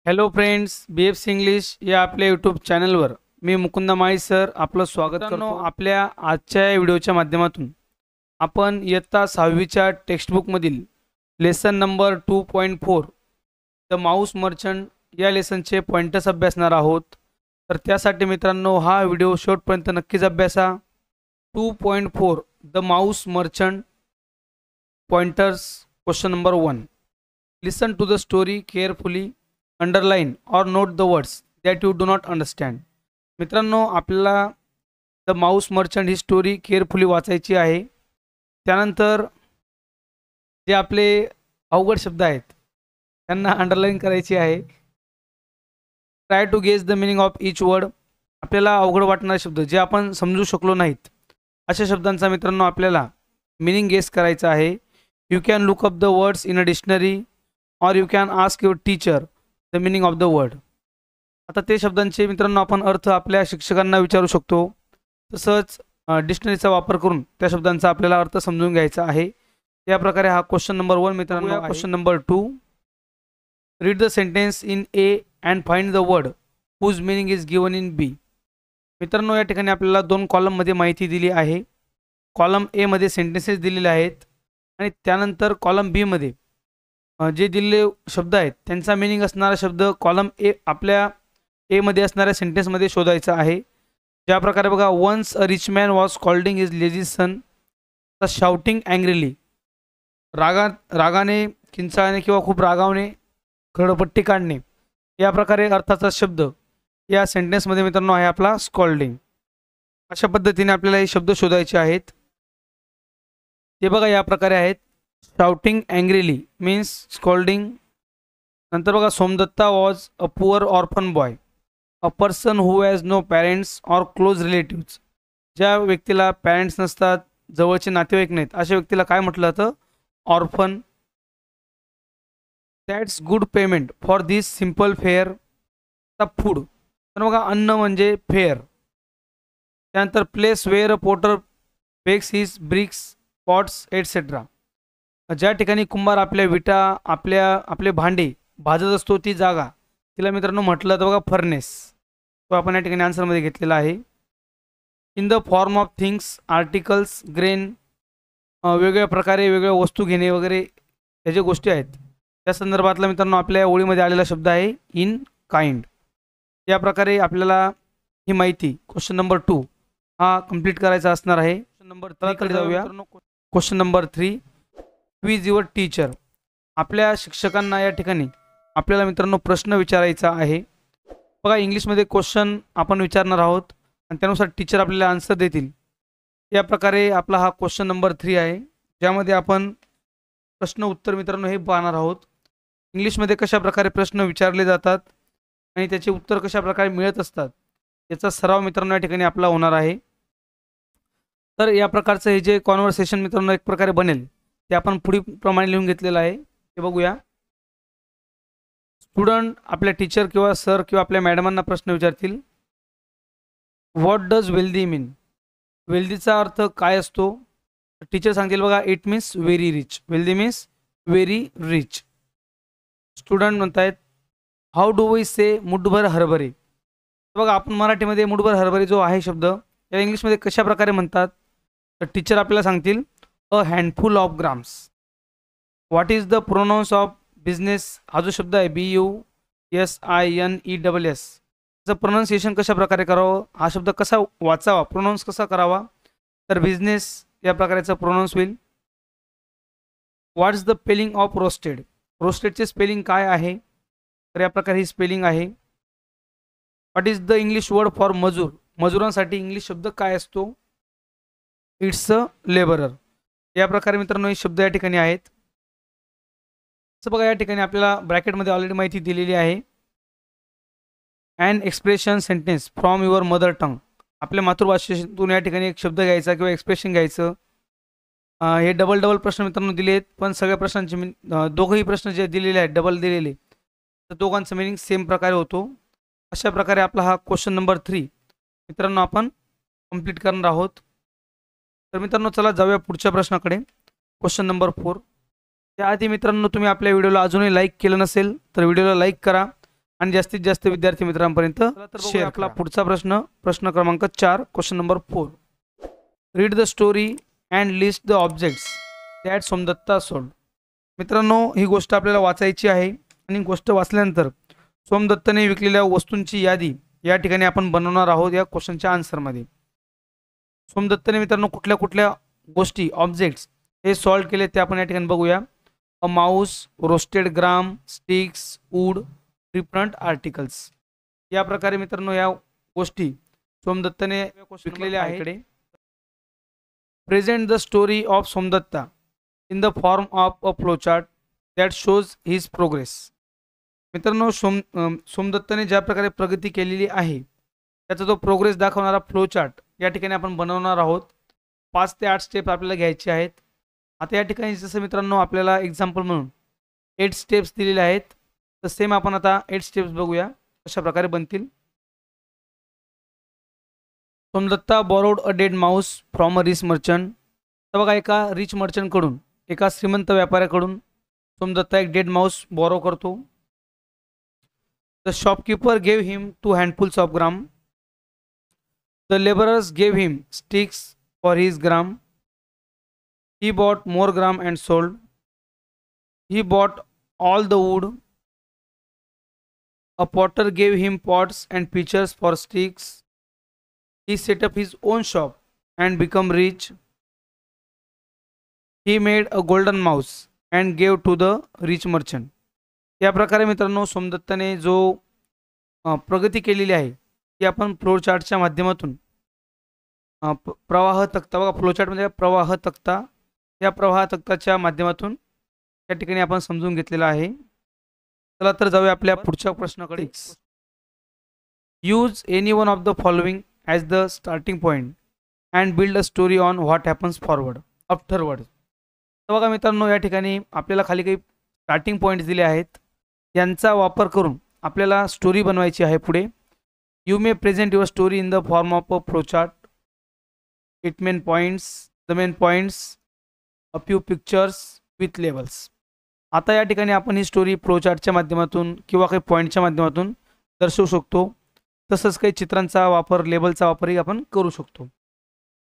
Hello friends, BFC English या आपल्या YouTube चॅनलवर मी मुकुंद माळी सर आपलं स्वागत करतो। आपल्या आजच्या व्हिडिओच्या माध्यमातून आपण इयत्ता 6वीच्या टेक्स्टबुकमधील lesson number 2.4 the mouse merchant या लेसनचे पॉइंटर्स अभ्यासणार आहोत। तर त्यासाठी मित्रांनो हा व्हिडिओ शेवटपर्यंत नक्कीच अभ्यासा। 2.4 the mouse merchant pointers question number 1। Listen to the story carefully, underline और note the words that you do not understand. मित्रांनो आपल्याला द माऊस मर्चंट ही स्टोरी केअरफुली वाचायची आहे। त्यानंतर जे आपले अवघड शब्द आहेत त्यांना अंडरलाइन करायची आहे। Try to guess the meaning of each word. आपल्याला अवघड वाटणारे शब्द जे आपण समजू शकलो नाहीत अशा शब्दांचा मित्रांनो आपल्याला मीनिंग गेस करायचा आहे। You can look up the words in a dictionary और you can ask your teacher the meaning of the word. आता ते शब्दांचे मित्रांनो आपण अर्थ आपल्या शिक्षकांना विचारू शकतो। तसंच डिक्शनरीचा वापर करून त्या शब्दांचा आपल्याला अर्थ समजून घ्यायचा आहे। या प्रकारे हा क्वेश्चन नंबर 1 मित्रांनो। Question number 2, read the sentence in A and find the word whose meaning is given in B. मित्रांनो या ठिकाणी आपल्याला 2 कॉलममध्ये माहिती दिली आहे। कॉलम ए मध्ये सेंटेन्सेस दिलेले आहेत आणि त्यानंतर कॉलम बी मध्ये जे दिलेले शब्द आहेत त्यांचा मीनिंग असणारा शब्द कॉलम ए आपल्या ए मध्ये असणाऱ्या सेंटेन्समध्ये शोधायचा आहे। ज्या प्रकारे बघा, once a rich man was scolding his lazy son the shouting angrily. रागाने किंचाळणे किंवा खूप रागावणे, खडपट्टी काढणे या प्रकारे अर्थाचा शब्द या सेंटेन्समध्ये मित्रांनो आहे आपला स्कॉल्डिंग। अशा पद्धतीने आपल्याला हे शब्द शोधायचे आहेत। ते बघा या प्रकारे आहेत। Shouting angrily means scolding. नंतर बघा, Somadatta was a poor orphan boy, a person who has no parents और क्लोज रिलेटिव्स। ज्या व्यक्तीला पॅरेंट्स नसतात, जवळचे नातेवाईक नाहीत अशा व्यक्तीला काय म्हटलं जातं? Orphan. That's good payment for this simple fair. आता फूड, तर बघा अन्न म्हणजे फेअर। त्यानंतर place where a potter bakes his bricks pots etcetera. ज्या ठिकाणी कुंभार आपल्या विटा आपले भांडे भाजत असतो ती जागा तिला मित्रांनो म्हटलं तर बघा फर्नेस। तो आपण या ठिकाणी आन्सरमध्ये घेतलेला आहे। In the form of things, articles, grain, वेगवेगळ्या प्रकारे वेगवेगळ्या वस्तू घेणे वगैरे या ज्या गोष्टी आहेत त्या संदर्भातला मित्रांनो आपल्या ओळीमध्ये आलेला शब्द आहे इन काइंड। या प्रकारे आपल्याला ही माहिती क्वेश्चन नंबर 2 हा कंप्लीट करायचा असणार आहे। क्वेश्चन नंबर 3 कडे जाऊया। Question number 3, quiz your teacher. आपल्या शिक्षकांना या ठिकाणी आपल्याला मित्रांनो प्रश्न विचारायचा आहे। बघा इंग्लिशमध्ये क्वेश्चन आपण विचारणार आहोत आणि त्यानुसार टीचर आपल्याला आन्सर देतील। या प्रकारे आपला हा क्वेश्चन नंबर 3 आहे, ज्यामध्ये आपण प्रश्न उत्तर मित्रांनो हे पाहणार आहोत। इंग्लिशमध्ये कशा प्रकारे प्रश्न विचारले जातात आणि त्याचे उत्तर कशा प्रकारे मिळत असतात याचा सराव मित्रांनो या ठिकाणी आपला होणार आहे। तर या प्रकारचं हे जे कॉन्व्हर्सेशन मित्रांनो एक प्रकारे बनेल ते आपण पुढील प्रमाणे लिहून घेतलेलं आहे, ते बघूया। स्टुडंट आपल्या टीचर किंवा सर किंवा आपल्या मॅडमांना प्रश्न विचारतील, व्हॉट डज वेल्दी मीन। वेल्दीचा अर्थ काय असतो? टीचर सांगतील बघा, it means very rich. Wealthy means very rich. Student म्हणतायत, हाऊ डू वी से मुठभर हरभरे। बघा आपण मराठीमध्ये मुठभर हरभरे जो आहे शब्द या इंग्लिशमध्ये कशा प्रकारे म्हणतात? तर टीचर आपल्याला सांगतील a handful of grams. What is the pronouns of business. हा जो शब्द आहे BUSINESS त्याचं प्रोनाऊन्सिएशन कशा प्रकारे करावं, हा शब्द कसा वाचावा, प्रोनाऊन्स कसा करावा? तर बिझनेस या प्रकारचं प्रोनाऊन्स होईल। What's the spelling of roasted. रोस्टेडचे स्पेलिंग काय आहे? तर या प्रकारे ही स्पेलिंग आहे। What is the English word for मजूर। मजुरांसाठी इंग्लिश शब्द काय असतो? It's a labourer. या प्रकारे मित्रांनो हे शब्द या ठिकाणी आहेत। असं बघा या ठिकाणी आपल्याला ब्रॅकेटमध्ये ऑलरेडी माहिती दिलेली आहे। And expression sentence from your mother tongue. आपल्या मातृभाषेतून या ठिकाणी एक शब्द घ्यायचा किंवा एक्सप्रेशन घ्यायचं। हे डबल प्रश्न मित्रांनो दिले आहेत, पण सगळ्या प्रश्नांचे दोघंही प्रश्न जे दिलेले आहेत डबल दिलेले तर दोघांचं मिनिंग सेम प्रकारे होतो। अशा प्रकारे आपला हा क्वेश्चन नंबर 3 मित्रांनो आपण कंप्लीट करणार आहोत। तर मित्रांनो चला जाऊया पुढच्या प्रश्नाकडे, क्वेश्चन नंबर 4। त्याआधी मित्रांनो तुम्ही आपल्या व्हिडिओला अजूनही लाईक केलं नसेल तर व्हिडिओला लाईक करा आणि जास्तीत जास्त विद्यार्थी मित्रांपर्यंत शेअर. आपला पुढचा प्रश्न क्रमांक 4, question number 4. Read the story and list the objects that Somdatta sold. मित्रांनो, ही गोष्ट आपल्याला वाचायची आहे आणि गोष्ट वाचल्यानंतर सोमदत्तने विकलेल्या वस्तूंची यादी या ठिकाणी आपण बनवणार आहोत या क्वेश्चनच्या आन्सरमध्ये. सोमदत्तने मित्रांनो कुठल्या कुठल्या गोष्टी ऑब्जेक्ट्स हे सॉल्व केले ते आपण या ठिकाणी बघूया. A mouse, roasted gram, sticks, wood, different articles. या प्रकारे मित्रांनो या गोष्टी सोमदत्तने विकलेल्या आहेत. Present the story of Somdatta in the form of a flowchart that shows his progress. मित्रांनो, सोमदत्तने ज्या प्रकारे प्रगती केलेली आहे त्याचा जो प्रोग्रेस दाखवणारा फ्लोचार्ट या ठिकाणी आपण बनवणार आहोत. 5 ते 8 स्टेप आपल्याला घ्यायचे आहेत. आता या ठिकाणी जसं मित्रांनो आपल्याला एक्झाम्पल म्हणून 8 स्टेप्स दिलेले आहेत, तर सेम आपण आता 8 स्टेप्स बघूया कशा प्रकारे बनतील. Somdatta borrowed a dead Mouse from a rich merchant. तर बघा, एका रिच मर्चंटकडून, एका श्रीमंत व्यापाऱ्याकडून सोमदत्ता एक डेड माऊस बॉरो करतो. The shopkeeper gave him 2 handfuls of gram. The labourers gave him sticks for his gram. He bought more gram and sold. He bought all the wood. A potter gave him pots and pitchers for sticks. He set up his own shop and became rich. He made a golden mouse and gave to the rich merchant. या प्रकारे मित्रांनो सोमदत्ताने जो प्रगती केलेली आहे ती आपण flow चार्टच्या माध्यमातून प्रवाह तक्ता, बघा फ्लोचार्ट म्हणजे प्रवाह तक्ता, या प्रवाह तक्ताच्या माध्यमातून या ठिकाणी आपण समजून घेतलेला आहे. चला तर जाऊया आपल्या पुढच्या प्रश्नाकडे. Use any one of the following as the starting point and build a story on what happens forward afterward. तर बघा मित्रांनो, या ठिकाणी आपल्याला खाली काही स्टार्टिंग पॉईंट्स दिले आहेत, यांचा वापर करून आपल्याला स्टोरी बनवायची आहे पुढे. You may present your story in the form of a flowchart. It main points, the main points, a few pictures with labels. आता या ठिकाणी आपण ही स्टोरी फ्लोचार्टच्या माध्यमातून किंवा काही पॉईंटच्या माध्यमातून दर्शवू शकतो. तसंच काही चित्रांचा वापर, लेबलचा वापरही आपण करू शकतो.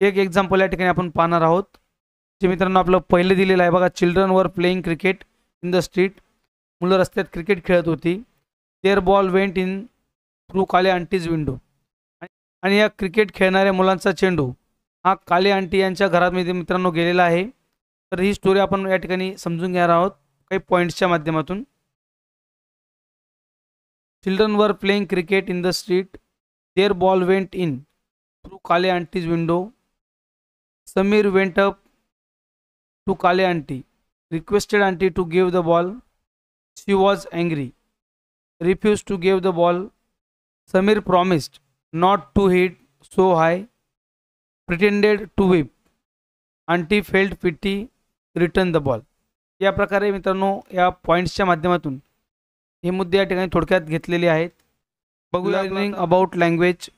एक एक्झाम्पल या ठिकाणी आपण पाहणार आहोत, जे मित्रांनो आपलं पहिलं दिलेलं आहे. बघा, children were playing cricket in the street. मुलं रस्त्यात क्रिकेट खेळत होती. There ball went in through Kale aunty's window. आणि या क्रिकेट खेळणाऱ्या मुलांचा चेंडू हा काले आंटी यांच्या घरामध्ये मित्रांनो गेलेला आहे. तर ही स्टोरी आपण या ठिकाणी समजून घेणार आहोत काही पॉईंट्सच्या माध्यमातून. Children were playing cricket in the street. Their ball went in through Kale aunty's window. Sameer went up to Kale aunty, requested aunty to give the ball. She was angry, refuse to give the ball. Sameer promised not to hit so high, pretended to weep. Aunty felt pity, return the ball. या प्रकारे मित्रांनो या पॉईंट्सच्या माध्यमातून हे मुद्दे या ठिकाणी थोडक्यात घेतलेले आहेत. बघूया लर्निंग अबाउट लँग्वेज.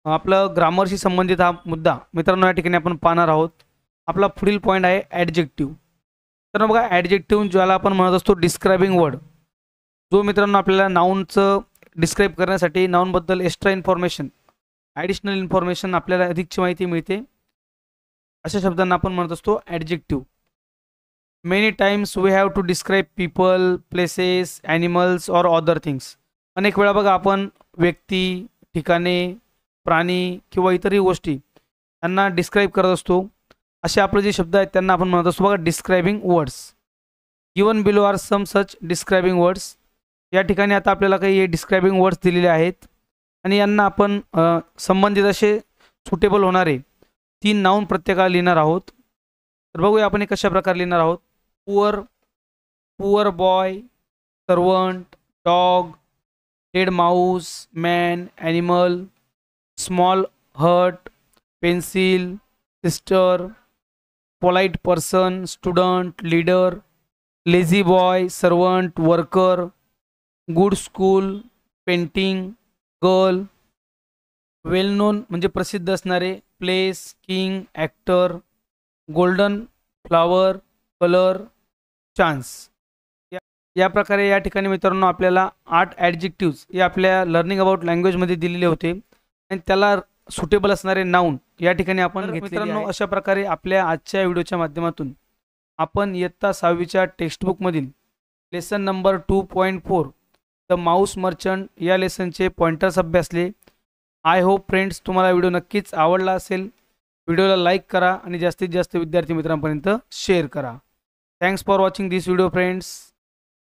आपलं ग्रामरशी संबंधित हा मुद्दा मित्रांनो या ठिकाणी आपण पाहणार आहोत. आपला पुढील पॉईंट आहे ॲडजेक्टिव्ह. तर बघा, ॲडजेक्टिव्ह ज्याला आपण म्हणत असतो डिस्क्रायबिंग वर्ड, जो मित्रांनो आपल्याला नाऊनचं डिस्क्राईब करण्यासाठी नाऊनबद्दल एक्स्ट्रा इन्फॉर्मेशन, ॲडिशनल इन्फॉर्मेशन, आपल्याला अधिकची माहिती मिळते, अशा शब्दांना आपण म्हणत असतो adjective. Many times we have to describe people, places, animals or other things. अनेक वेळा बघा आपण व्यक्ती, ठिकाणे, प्राणी किंवा इतरही गोष्टी यांना डिस्क्राईब करत असतो. असे आपले जे शब्द आहेत त्यांना आपण म्हणत असतो बघा describing words. Given below are some such describing words. या ठिकाणी आता आपल्याला काही हे डिस्क्रायबिंग वर्ड्स दिलेले आहेत आणि यांना आपण संबंधित असे सुटेबल होणारे 3 नाऊन प्रत्येकाला लिहिणार आहोत. तर बघूया आपण हे कशा प्रकारे लिहिणार आहोत. Poor, poor boy, servant, dog, dead mouse, man, animal, small hut, pencil, sister, polite person, student, leader, lazy boy, servant, worker, good school, painting, girl, well known म्हणजे प्रसिद्ध असणारे, place, king, actor, golden flower, colour, chance. या प्रकारे या ठिकाणी मित्रांनो आपल्याला 8 adjectives हे आपल्या लर्निंग अबाउट लँग्वेजमध्ये दिलेले होते आणि त्याला सुटेबल असणारे नाऊन या ठिकाणी आपण मित्रांनो अशा प्रकारे आपल्या आजच्या व्हिडिओच्या माध्यमातून आपण इयत्ता 6वीच्या टेक्स्टबुकमधील lesson number 2.4 the mouse merchant या लेसनचे पॉइंटर्स अभ्यासले. आय होप फ्रेंड्स तुम्हाला व्हिडिओ नक्कीच आवडला असेल. व्हिडिओला लाईक करा आणि जास्तीत जास्त विद्यार्थी मित्रांपर्यंत शेअर करा. Thanks for watching this video friends.